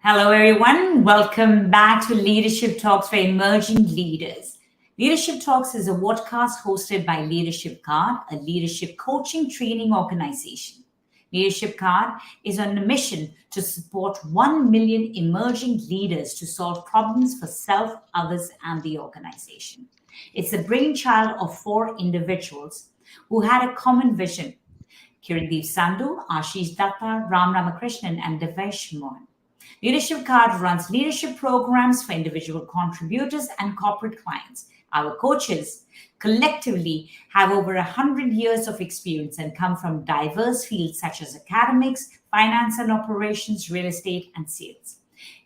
Hello, everyone. Welcome back to Leadership Talks for Emerging Leaders. Leadership Talks is a podcast hosted by Leadership Card, a leadership coaching training organization. Leadership Card is on a mission to support 1 million emerging leaders to solve problems for self, others, and the organization. It's the brainchild of four individuals who had a common vision: Kiran Sandhu, Ashish Datta, Ram Ramakrishnan, and Devesh Mohan. Leadership Card runs leadership programs for individual contributors and corporate clients. Our coaches collectively have over 100 years of experience and come from diverse fields such as academics, finance and operations, real estate, and sales.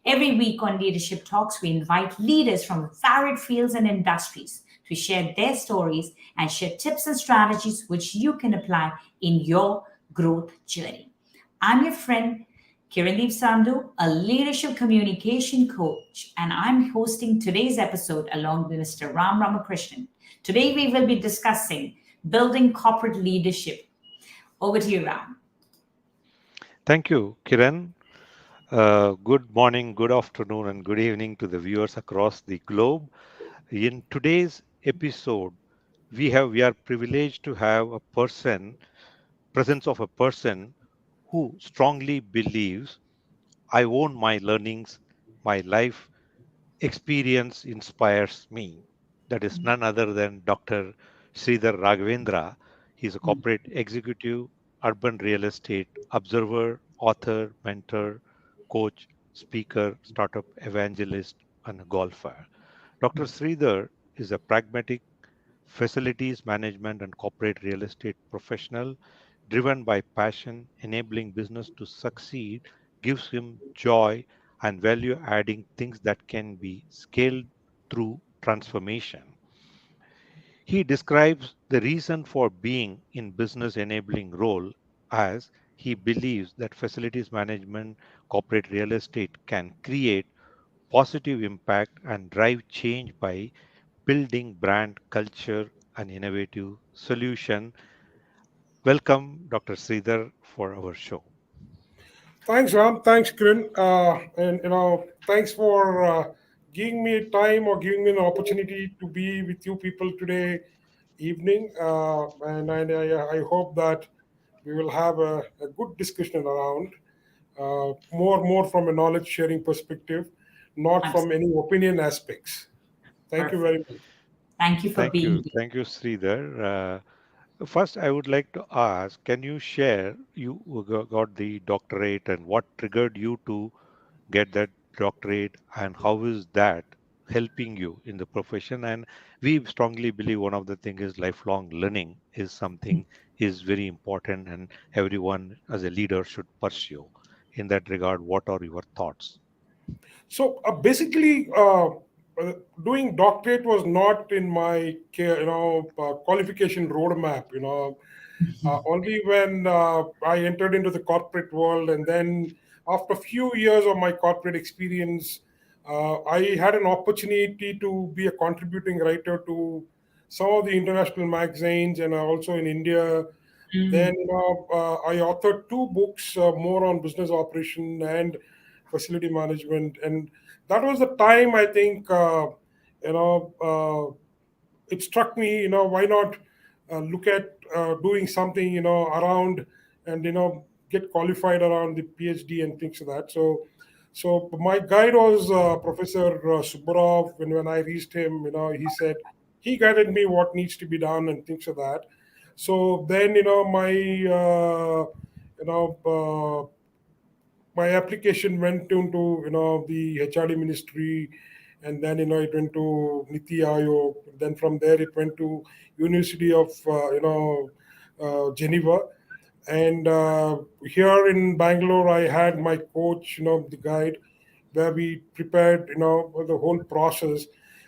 Every week on Leadership Talks, we invite leaders from varied fields and industries to share their stories and share tips and strategies which you can apply in your growth journey. I'm your friend, Kiran Sandhu, a leadership communication coach, and I'm hosting today's episode along with Mr. Ram Ramakrishnan. Today, we will be discussing building corporate leadership. Over to you, Ram. Thank you, Kiran. Good morning, good afternoon, and good evening to the viewers across the globe. In today's episode, we are privileged to have presence of a person who strongly believes I own my learnings, my life experience inspires me. That is none other than Dr. Sridhar Raghavendra. He's a corporate executive, urban real estate observer, author, mentor, coach, speaker, startup evangelist, and a golfer. Dr. Sridhar is a pragmatic facilities management and corporate real estate professional driven by passion, enabling business to succeed, gives him joy and value adding things that can be scaled through transformation. He describes the reason for being in business enabling role as he believes that facilities management, corporate real estate can create positive impact and drive change by building brand culture and innovative solution. Welcome, Dr. Sridhar, for our show. Thanks, Ram. Thanks, Kiran. And thanks for giving me time or giving me an opportunity to be with you people today evening. And I hope that we will have a good discussion around more from a knowledge sharing perspective, not from Absolutely. any opinion aspects. Thank you very Perfect. much. Thank you for being here. Thank you, Sridhar. First, I would like to ask, can you share you got the doctorate and what triggered you to get that doctorate and how is that helping you in the profession? And we strongly believe one of the things is lifelong learning is something is very important and everyone as a leader should pursue. In that regard, what are your thoughts? So basically, doing doctorate was not in my qualification roadmap. Only when I entered into the corporate world, and then after a few years of my corporate experience, I had an opportunity to be a contributing writer to some of the international magazines, and also in India. Then I authored two books, more on business operation and facility management, and that was the time I think you know. It struck me, why not look at doing something, around, and get qualified around the PhD and things like that. So my guide was Professor Subbarov. When I reached him, he said he guided me what needs to be done and things like that. So then, you know, uh, my application went into the HRD ministry, and then it went to Niti Aayog. Then from there it went to University of Geneva, and here in Bangalore I had my coach, the guide, where we prepared the whole process.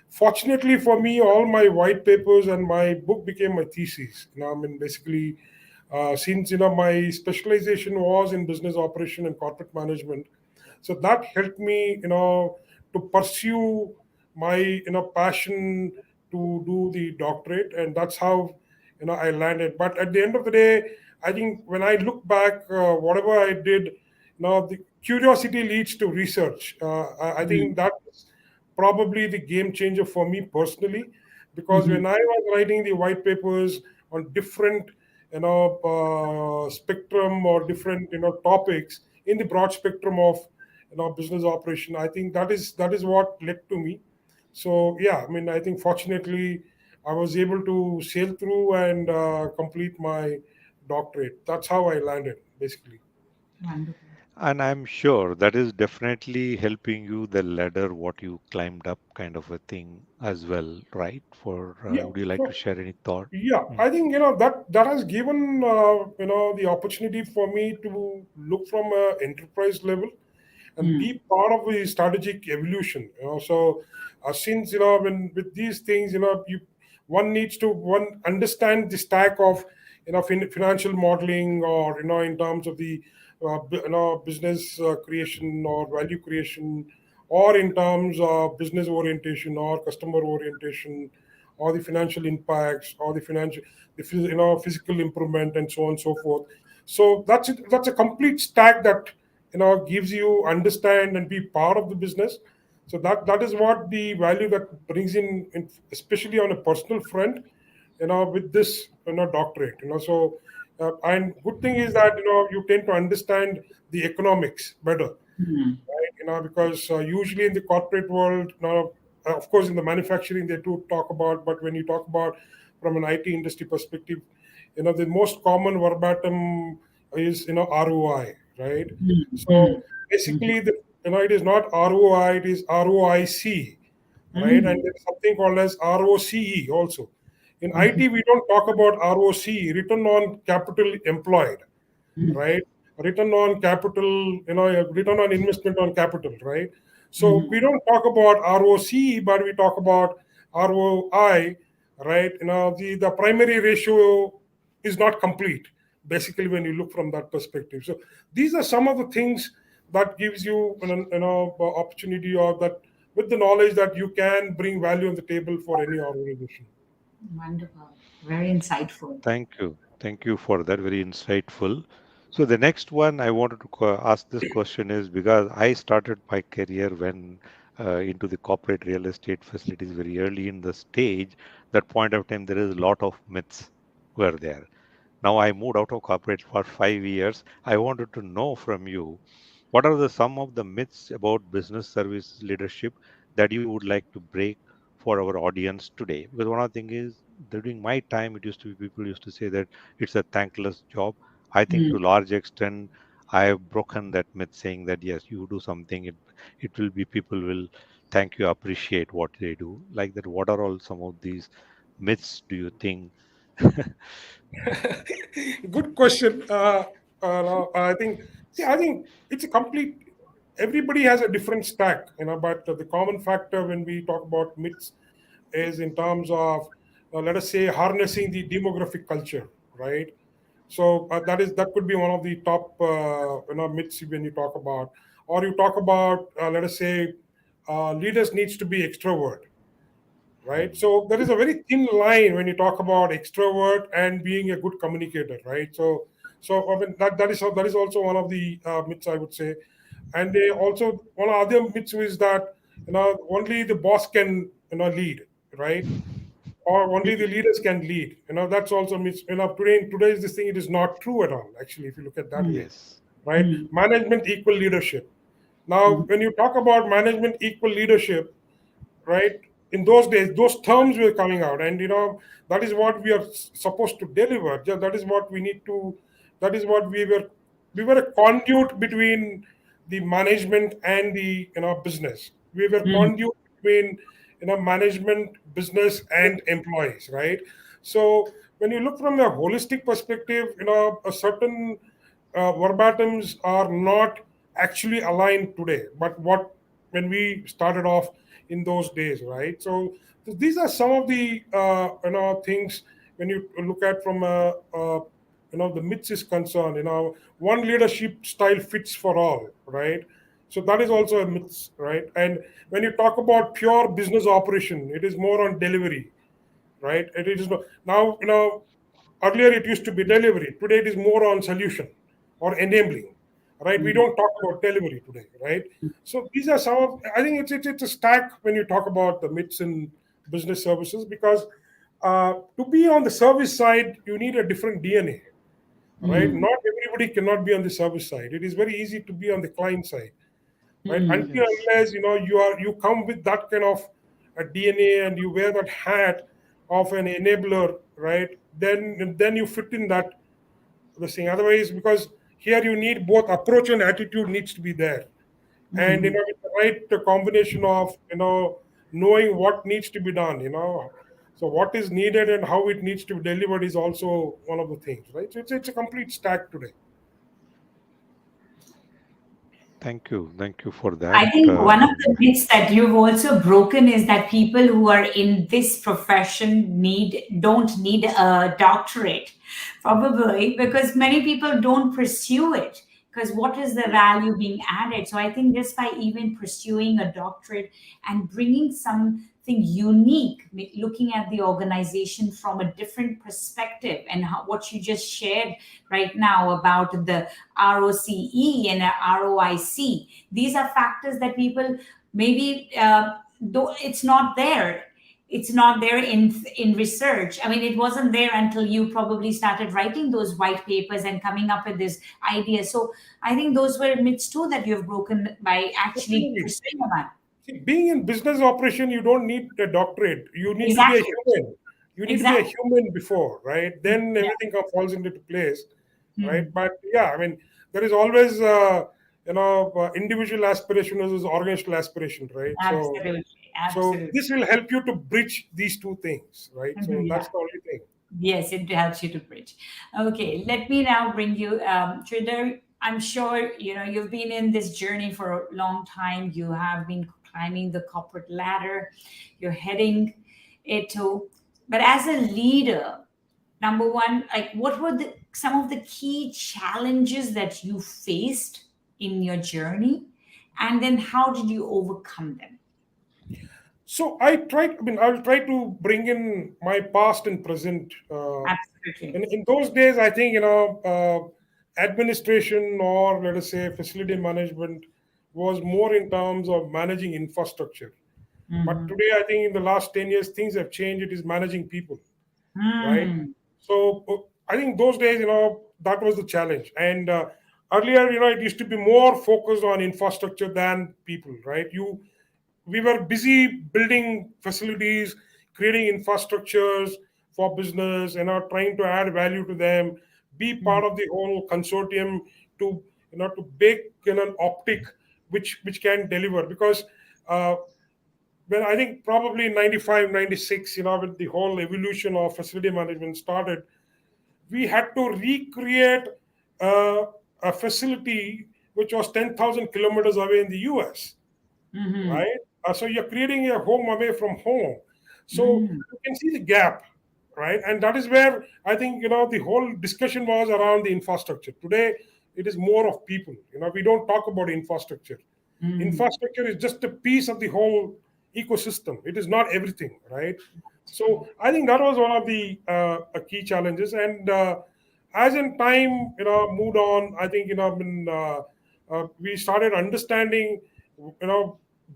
Fortunately for me, all my white papers and my book became my thesis. I mean, basically, since my specialization was in business operation and corporate management, so that helped me to pursue my passion to do the doctorate, and that's how I landed. But at the end of the day, I think when I look back, whatever I did, curiosity leads to research. I think that's probably the game changer for me personally, because Mhm. when I was writing the white papers on different, spectrum or different, topics in the broad spectrum of, business operation, I think that is what led to me. So yeah, I mean, I think fortunately I was able to sail through and complete my doctorate. That's how I landed, basically. Wonderful. And I'm sure that is definitely helping you the ladder what you climbed up kind of a thing as well, right? For Yeah. would you like to So share any thought? yeah, Mm. I think that has given the opportunity for me to look from a enterprise level and Mm. be part of the strategic evolution. So since when with these things, you one needs to one understand the stack of financial modeling, or in terms of the business creation or value creation, or in terms of business orientation or customer orientation, or the financial impacts, or the physical improvement, and so on and so forth. So that's a complete stack that gives you understand and be part of the business. So that is what the value that brings in, especially on a personal front, with this doctorate. So and good thing is that you tend to understand the economics better, Mm. right? Because usually in the corporate world, of course, in the manufacturing they do talk about, but when you talk about from an IT industry perspective, the most common verbatim is ROI, right? Mm. So Mm. Mhm. basically, it is not ROI, it is ROIC, right? And Mm. there's something called as ROCE also. In Mhm. IT, we don't talk about ROCE, return on capital employed, Mm. right? Return on capital, return on investment on capital, right? So Mhm. we don't talk about ROC, but we talk about ROI, right? The primary ratio is not complete, basically, when you look from that perspective. So these are some of the things that gives you opportunity, or that with the knowledge that you can bring value on the table for any organization. Wonderful. Very insightful. Thank you. Thank you for that. Very insightful. So the next one I wanted to ask this question is because I started my career when into the corporate real estate facilities very early in the stage. That point of time, there is a lot of myths were there. Now I moved out of corporate for 5 years. I wanted to know from you what are the some of the myths about business service leadership that you would like to break for our audience today? Because one of the thing is during my time, it used to be people used to say that it's a thankless job. I think Mm. to large extent, I have broken that myth, saying that yes, you do something, it will be people will thank you, appreciate what they do. Like that, what are all some of these myths do you think? Good question. No, I think, see, I think it's a complete. Everybody has a different stack, but the common factor when we talk about myths is in terms of, let us say, harnessing the demographic culture, right? So that could be one of the top, myths when you talk about, or you talk about, let us say, leaders needs to be extrovert, right? Hmm. So there is a very thin line when you talk about extrovert and being a good communicator, right? So I mean that is also one of the myths, I would say. And they also, one other myths is that only the boss can lead, right? Or only the leaders can lead. That's also myths. Today in today's this thing, it is not true at all. Actually, if you look at that Mm. way, Yes. right? Mm. Management equal leadership. Now, Mm. when you talk about management equal leadership, right, in those days those terms were coming out, and that is what we are supposed to deliver. That is what we need to, that is what we were a conduit between the management and the business. We were Mm. conduit between management, business, and employees, right? So when you look from a holistic perspective, a certain verbatims are not actually aligned today, but what when we started off in those days, right? So these are some of the things when you look at from the myths is concerned. One leadership style fits for all, right? So that is also a myth, right? And when you talk about pure business operation, it is more on delivery, right? It is not, now, earlier it used to be delivery. Today it is more on solution or enabling, right? We don't talk about delivery today, right? So these are some of, I think it's a stack when you talk about the myths in business services, because to be on the service side, you need a different DNA, right? Not everybody cannot be on the service side. It is very easy to be on the client side, right? Until Yes. unless you come with that kind of a DNA and you wear that hat of an enabler, right? Then you fit in that the thing. Otherwise, because here you need both approach and attitude needs to be there, and with the right combination of knowing what needs to be done, so what is needed and how it needs to be delivered is also one of the things, right? So it's a complete stack today. Thank you for that. I think one of the myths that you've also broken is that people who are in this profession don't need a doctorate, probably because many people don't pursue it. Because what is the value being added? So I think just by even pursuing a doctorate and bringing something unique, looking at the organization from a different perspective, and what you just shared right now about the ROCE and ROIC, these are factors that people maybe though it's not there in research. I mean, it wasn't there until you probably started writing those white papers and coming up with this idea. So I think those were myths too that you've broken by actually Definitely. pursuing about. See, being in business operation, you don't need a doctorate. You need to be a Exactly. human. You need to be a Exactly. human before, right? Then Yeah. everything falls into place, right? Mhm. But yeah, I mean, there is always individual aspiration versus organizational aspiration, right? Absolutely. So Absolutely. this will help you to bridge these two things, right? So Mhm. that's Yeah. the only thing. Yes, it helps you to bridge. Okay, let me now bring you, Sridhar. I'm sure you've been in this journey for a long time. You have been climbing the corporate ladder. You're heading it to, but as a leader, number one, like what were some of the key challenges that you faced in your journey, and then how did you overcome them? So I'll try to bring in my past and present. Absolutely. In those days, I think, administration, or let us say facility management, was more in terms of managing infrastructure. But Mm-hmm. today, I think in the last 10 years, things have changed. It is managing people, right? Mm-hmm. So I think those days, that was the challenge. And earlier, it used to be more focused on infrastructure than people, right? We were busy building facilities, creating infrastructures for business, trying to add value to them, be part of the whole consortium to to bake an optic which can deliver. Because uh, when I think probably 95, 96, with the whole evolution of facility management started, we had to recreate uh, a facility which was 10,000 kilometers away in the US, Mm-hmm. right? So you're creating a home away from home. So Mm-hmm. you can see the gap, right? And that is where I think the whole discussion was around the infrastructure. Today, it is more of people. We don't talk about infrastructure. Infrastructure is just a piece of the whole ecosystem. It is not everything, right? So I think that was one of the key challenges. And as in time, moved on, I think we started understanding,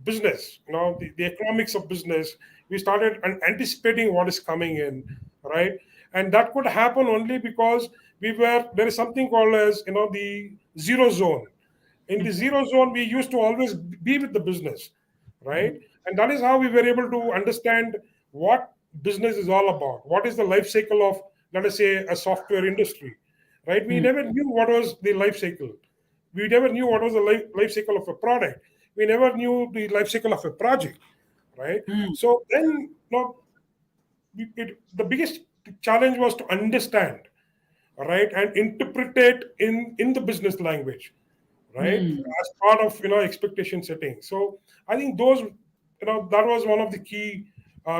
business, the economics of business. We started anticipating what is coming in, right? And that could happen only because there is something called as the zero zone. In the zero zone, we used to always be with the business, right? And that is how we were able to understand what business is all about. What is the life cycle of, let us say, a software industry, right? We never knew what was the life cycle. We never knew what was the life cycle of a product. We never knew the life cycle of a project, right? So then, the biggest challenge was to understand, right, and interpret it in the business language, right, Mm-hmm. as part of expectation setting. So I think those, that was one of the key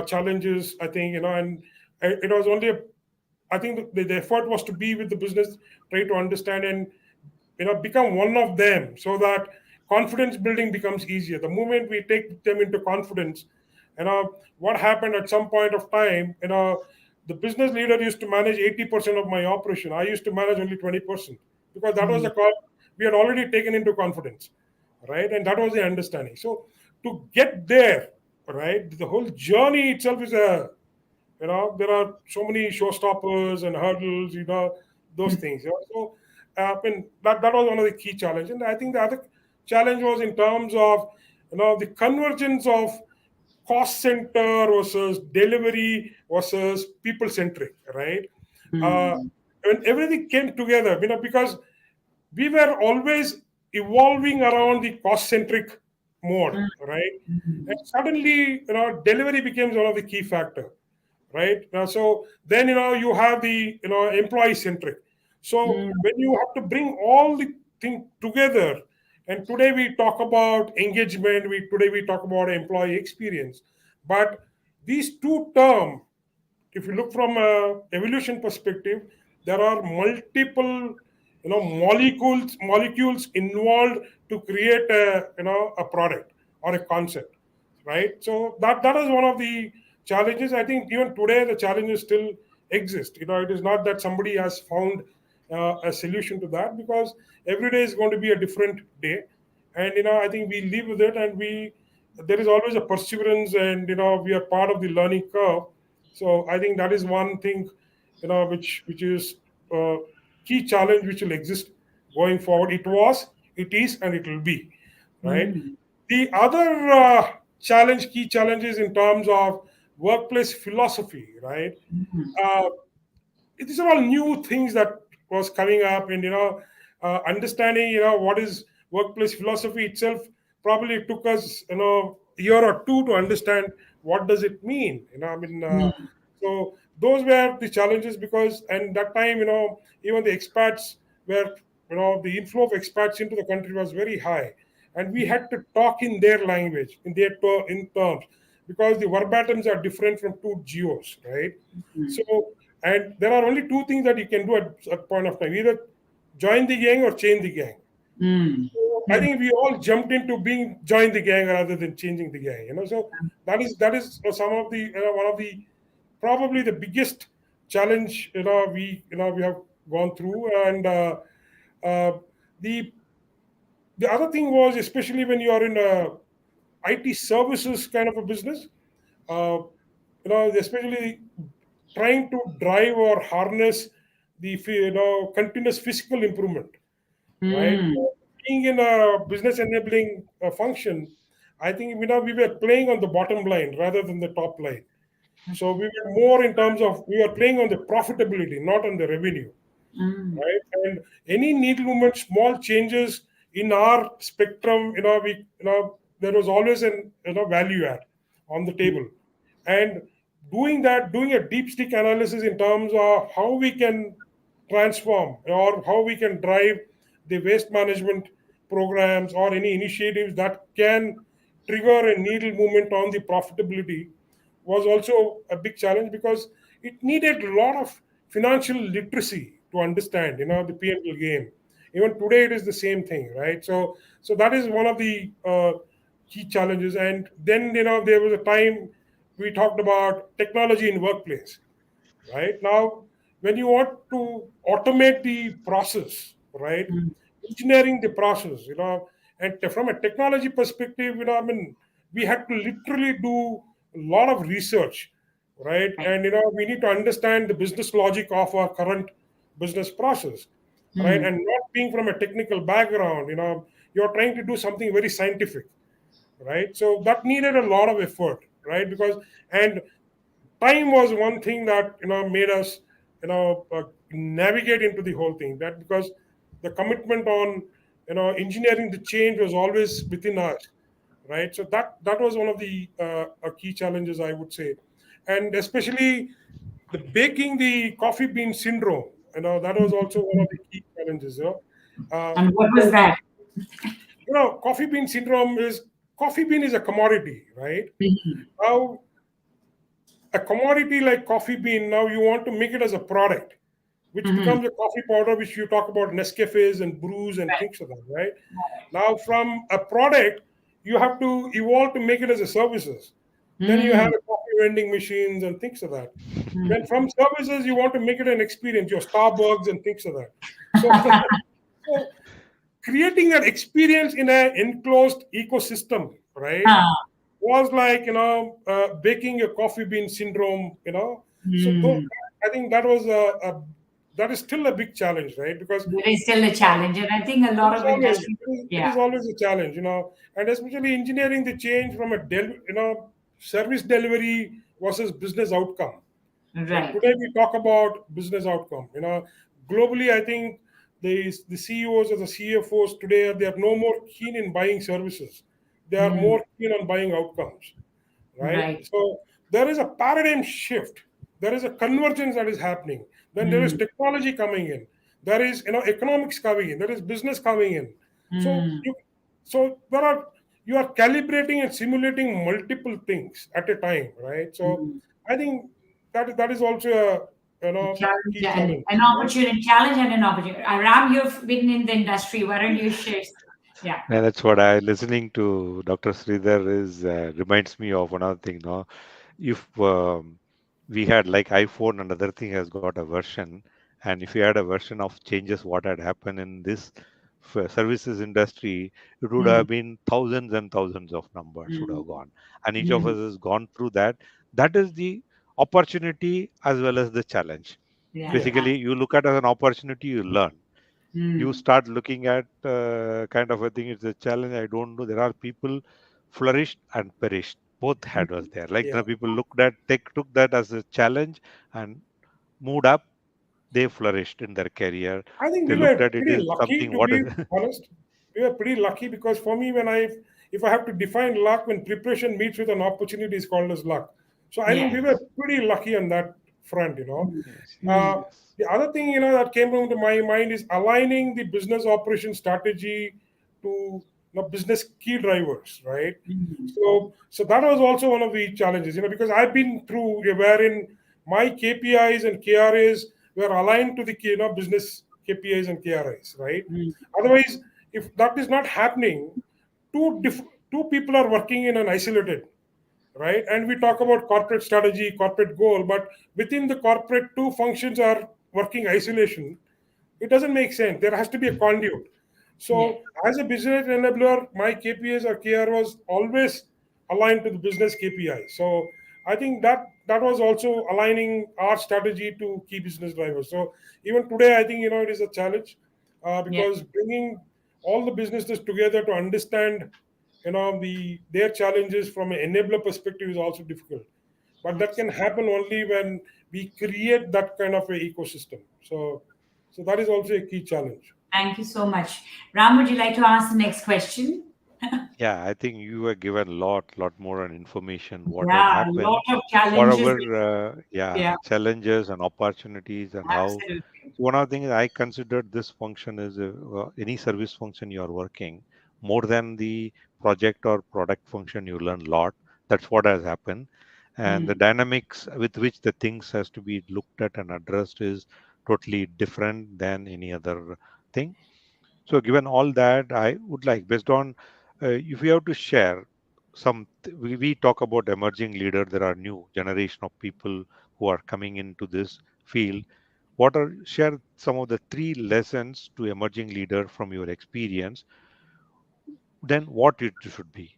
challenges, I think, and it was only I think the effort was to be with the business, try to understand, and become one of them, so that confidence building becomes easier. The moment we take them into confidence, what happened at some point of time, the business leader used to manage 80% of my operation. I used to manage only 20%, because that was the call. we had already taken into confidence, right? And that was the understanding. So to get there, right, the whole journey itself is a, there are so many showstoppers and hurdles, those things. So and that was one of the key challenges. And I think the other challenge was in terms of, the convergence of cost center versus delivery versus people centric, right? Uh, Mm. when everything came together, because we were always evolving around the cost centric mode, right? And suddenly, delivery becomes one of the key factor, right? So then, you have the, employee centric. So Mm. when you have to bring all the thing together, and today we talk about engagement, today we talk about employee experience, but these two terms, if you look from a evolution perspective, there are multiple, molecules involved to create a, a product or a concept, right? So that is one of the challenges. I think even today the challenges still exist. It is not that somebody has found a solution to that, because every day is going to be a different day, and I think we live with it, and there is always a perseverance, and we are part of the learning curve. So I think that is one thing, which is key challenge which will exist going forward. It was, it is, and it will be, right? Mm. The other key challenges in terms of workplace philosophy, right? Uh, these are all new things that was coming up, and understanding what is workplace philosophy itself probably took us a year or two to understand what does it mean. So those were the challenges, because and that time, even the expats were, the inflow of expats into the country was very high, and we had to talk in their language, in terms, because the verbatims are different from two geos, right? So, and there are only two things that you can do at a point of time: either join the gang or change the gang. Mm. So I think we all jumped into being join the gang rather than changing the gang. So that is some of the, one of the, probably the biggest challenge, we have gone through. And uh, the the other thing was, especially when you are in a IT services kind of a business, uh, especially trying to drive or harness the continuous physical improvement, right? Mm. Being in a business enabling function, I think we were playing on the bottom line rather than the top line. So we were more in terms of, we were playing on the profitability, not on the revenue, Mm. right? And any needle movement, small changes in our spectrum, there was always an value add on the table. And doing a deep stick analysis in terms of how we can transform or how we can drive the waste management programs or any initiatives that can trigger a needle movement on the profitability was also a big challenge, because it needed a lot of financial literacy to understand, the P&L game. Even today, it is the same thing, right? So that is one of the key challenges. And then, there was a time we talked about technology in workplace, right? Now, when you want to automate the process, right, engineering the process, and from a technology perspective, we had to literally do a lot of research, right? Right. And we need to understand the business logic of our current business process, right? Mm. And not being from a technical background, you're trying to do something very scientific, right? So that needed a lot of effort, right? Because and time was one thing that made us navigate into the whole thing, that because the commitment on engineering the change was always within us, right? So that was one of the key challenges, I would say. And especially the baking the coffee bean syndrome, that was also one of the key challenges, And what was because that? coffee bean is a commodity, right? Mhm. Now, a commodity like coffee bean, now you want to make it as a product, which Mhm. becomes a coffee powder, which you talk about Nescafes and brews and Right. things like that, right? Now, from a product, you have to evolve to make it as a services. Then you have Mm. a coffee vending machines and things like that. Then Mm. from services, you want to make it an experience, your Starbucks and things like that. So, so creating that experience in an enclosed ecosystem, right, Ah, was like, baking a coffee bean syndrome, so hmm. I think that was that is still a big challenge, right, because There is still a uh, challenge, and I think a it lot is of always industry, it yeah, is always a challenge, and especially engineering the change from a service delivery versus business outcome. Right, right. today we talk about business outcome. Globally, I think the CEOs or the CFOs today, they are no more keen in buying services. They are Hmm. more keen on buying outcomes, right? Right. So there is a paradigm shift. There is a convergence that is happening. Then there is Hmm. technology coming in. There is economics coming in. There is business coming in. So Hmm. you are calibrating and simulating multiple things at a time, right? So Hmm. I think that is also a A challenge key and challenge. an opportunity, challenge and an opportunity. Ram, you've been in the industry. Why don't you share? Yeah. And that's what I listening to Dr. Sridhar is reminds me of another thing. No, if we had like iPhone and other thing has got a version, and if you had a version of changes what had happened in this services industry, it would Hmm. have been thousands and thousands of numbers would Hmm. have gone, and each of Hmm. us has gone through that. That is the opportunity as well as the challenge. Yeah. Basically, you look at as an opportunity, you learn. You Hmm. start looking at kind of a thing. It's a challenge. I don't know. There are people flourished and perished. Both had was there. Like Yeah. the people looked at took that as a challenge and moved up. They flourished in their career. I think They we looked were at it pretty as lucky, something. to What be is honest. We were pretty lucky because for me, if I have to define luck, when preparation meets with an opportunity, is called as luck. So I think we Yes. were yes, pretty lucky on that front. Hmm. yes, yes, Uh, Hmm. yes, the other thing that came into my mind is aligning the business operation strategy to business key drivers, right? Hmm. So that was also one of the challenges, because I've been through wherein my KPIs and KRAs were aligned to the business KPIs and KRIs, right? Hmm. Otherwise, if that is not happening, two people are working in an isolated, right? And we talk about corporate strategy, corporate goal, but within the corporate, two functions are working isolation. It doesn't make sense. There has to be a conduit. Yes. So, as a business enabler, my KPIs or KR was always aligned to the business KPI. So, I think that was also aligning our strategy to key business drivers. So, even today, I think it is a challenge Yes. because bringing all the businesses together to understand their challenges from an enabler perspective is also difficult, but that can Absolutely. happen only when we create that kind of a ecosystem. So that is also a key challenge. Thank you so much. Ram, would you like to ask the next question? yeah. I think you were given lot more on information what had Yeah, a lot happened, of what challenges. our Yeah, challenges and opportunities and how. absolutely. So one of the things I considered this function is any service function you are working more than the project or product function. You learn a lot. That's what has happened, and the Hmm. dynamics with which the things has to be looked at and addressed is totally different than any other thing. So, given all that, I would like, based on, if we have to share we talk about emerging leader. There are new generation of people who are coming into this field. What are share some of the three lessons to emerging leader from your experience? Then, what it should be?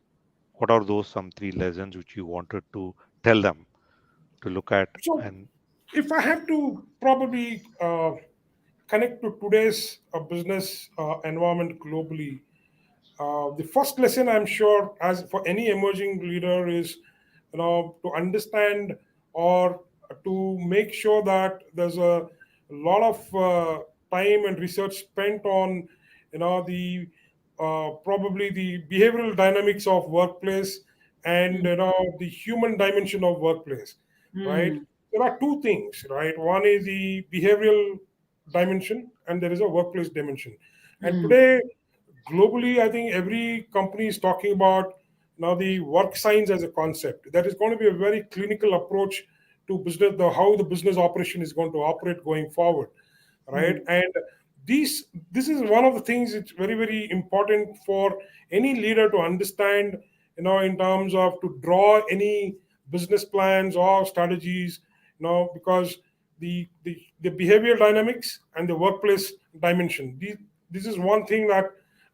What are those some three lessons which you wanted to tell them to look at? So And if I have to probably connect to today's business environment globally, the first lesson I'm sure, as for any emerging leader, is to understand or to make sure that there's a lot of time and research spent on the probably the behavioral dynamics of workplace and Hmm. the human dimension of workplace, right? Hmm. There are two things, right? One is the behavioral dimension and there is a workplace dimension. And Hmm. today, globally, I think every company is talking about now the work science as a concept. That is going to be a very clinical approach to business, how the business operation is going to operate going forward, right? Hmm. And this is one of the things it's very very important for any leader to understand, in terms of to draw any business plans or strategies, because the behavioral dynamics and the workplace dimension. This is one thing that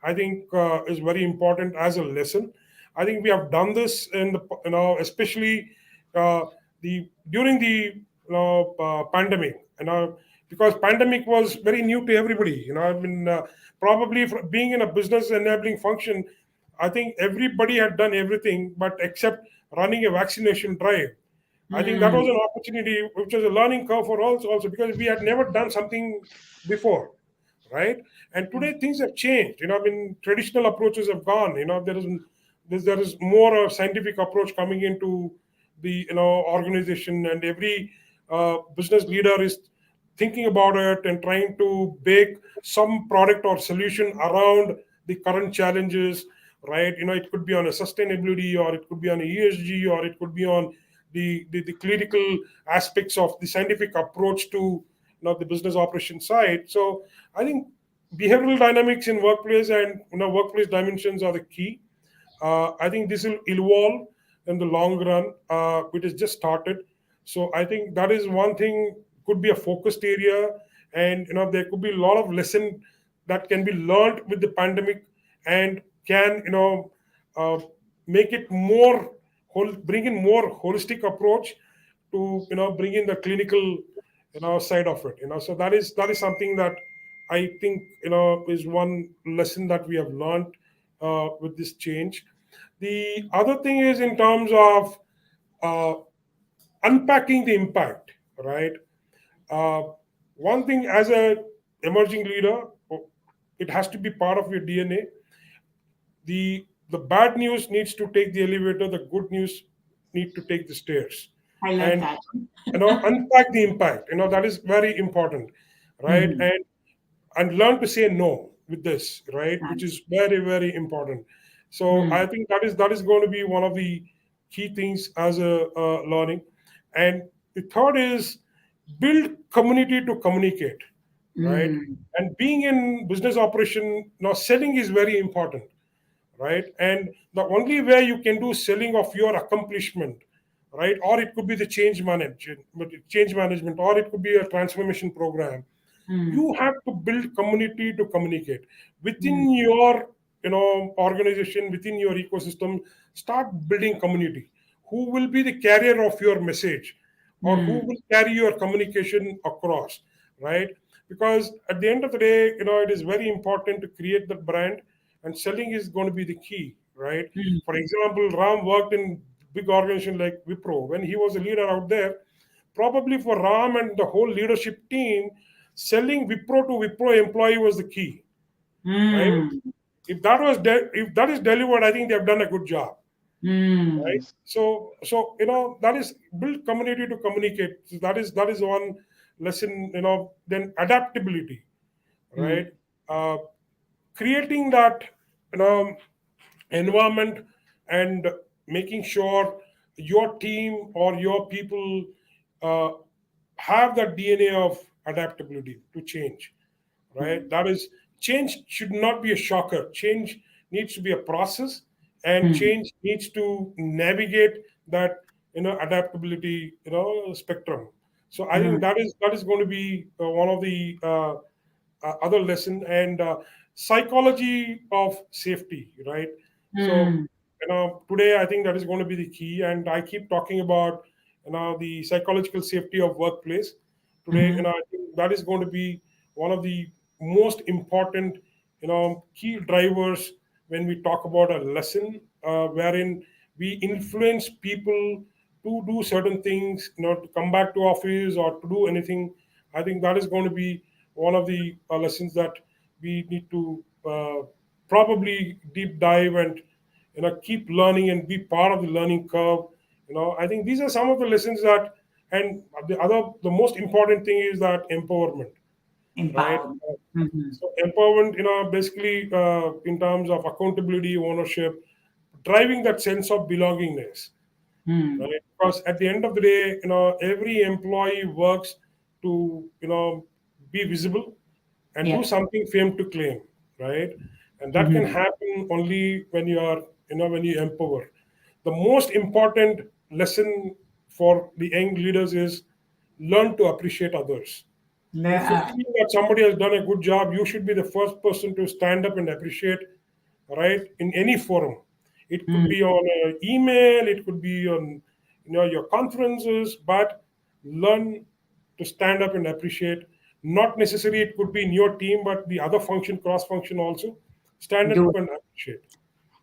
I think is very important as a lesson. I think we have done this in the especially uh, the during the pandemic, because pandemic was very new to everybody. I mean, probably being in a business enabling function, I think everybody had done everything but except running a vaccination drive. I think that was Mm. an opportunity, which was a learning curve for us also, because we had never done something before, right? And today things have changed. I mean, traditional approaches have gone. There is more a scientific approach coming into the organization, and every business leader is thinking about it and trying to bake some product or solution around the current challenges, right? It could be on a sustainability, or it could be on a ESG, or it could be on the clinical aspects of the scientific approach to the business operation side. So I think behavioral dynamics in workplace and workplace dimensions are the key. I think this will evolve in the long run. It has just started, so I think that is one thing, could be a focused area, and there could be a lot of lesson that can be learned with the pandemic, and can uh, make it more bring in more holistic approach to bring in the clinical side of it. So that is something that I think is one lesson that we have learned with this change. The other thing is in terms of uh, unpacking the impact, right? Uh, One thing as a emerging leader, it has to be part of your DNA. The bad news needs to take the elevator. The good news need to take the stairs, I like and that. unpack the impact. That is very important, right? Mhm. And learn to say no with this, right, which is very, very important. So I Mm. think that is going to be one of the key things as a learning. And the third is build community to communicate, right? Mm. And being in business operation, now selling is very important, right? And the only way you can do selling of your accomplishment, right, or it could be the change management, or it could be a transformation program. Mm. You have to build community to communicate Mm. within your organization, within your ecosystem. Start building community. Who will be the carrier of your message, or who Mm. will carry your communication across, right? Because at the end of the day, it is very important to create that brand, and selling is going to be the key, right? For Mm. example, Ram worked in big organization like Wipro. When he was a leader out there, probably for Ram and the whole leadership team, selling Wipro to Wipro employee was the key, right? Mm. If that is delivered, I think they have done a good job, right? Mm. So that is build community to communicate. So that is one lesson. Then adaptability, Mm. right? Uh, Creating that you know environment, and making sure your team or your people uh, have that DNA of adaptability to change, right? That is, change should not be a shocker. Change needs to be a process, and Mm. change needs to navigate that adaptability spectrum. So I think Mm. that is going to be one of the other lesson. And psychology of safety, right? So Mm. today I think that is going to be the key, and I keep talking about the psychological safety of workplace today. Mhm. I think that is going to be one of the most important key drivers when we talk about a lesson, wherein we influence people to do certain things, to come back to office or to do anything. I think that is going to be one of the lessons that we need to probably deep dive, and keep learning and be part of the learning curve. I think these are some of the lessons that, and the most important thing is that empowerment, right? Empowerment. Mhm. So empowerment, basically in terms of accountability, ownership, driving that sense of belongingness, Mm. right? Because at the end of the day, every employee works to be visible and do Yep. something for him to claim, right? And that can Mhm. happen only when you are when you empower. The most important lesson for the young leaders is learn to appreciate others, No, If you feel that somebody has done a good job, you should be the first person to stand up and appreciate, right? In any forum, it could mm, be on an email, it could be on your conferences, but learn to stand up and appreciate. Not necessarily it could be in your team, but the other function, cross function also. Stand up do. and appreciate.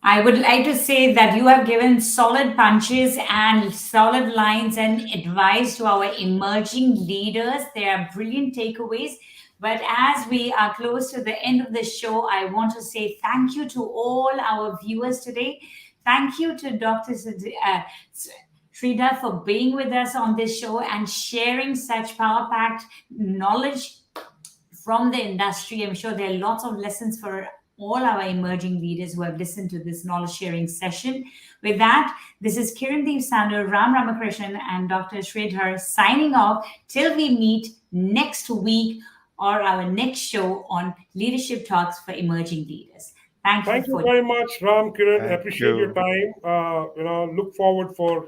I would like to say that you have given solid punches and solid lines and advice to our emerging leaders. They are brilliant takeaways. But as we are close to the end of the show, I want to say thank you to all our viewers today. Thank you to Dr. Sridhar for being with us on this show and sharing such power packed knowledge from the industry. I'm sure there are lots of lessons for all our emerging leaders who have listened to this knowledge sharing session. With that, this is Kiran, Sandhu, Ram Ramakrishnan, and Dr. Sridhar signing off till we meet next week or our next show on Leadership Talks for Emerging Leaders. Thank you Thank you for very much, Ram, Kiran. Thank Appreciate your you. time. Look forward for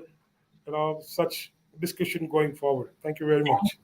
such discussion going forward. Thank you very much.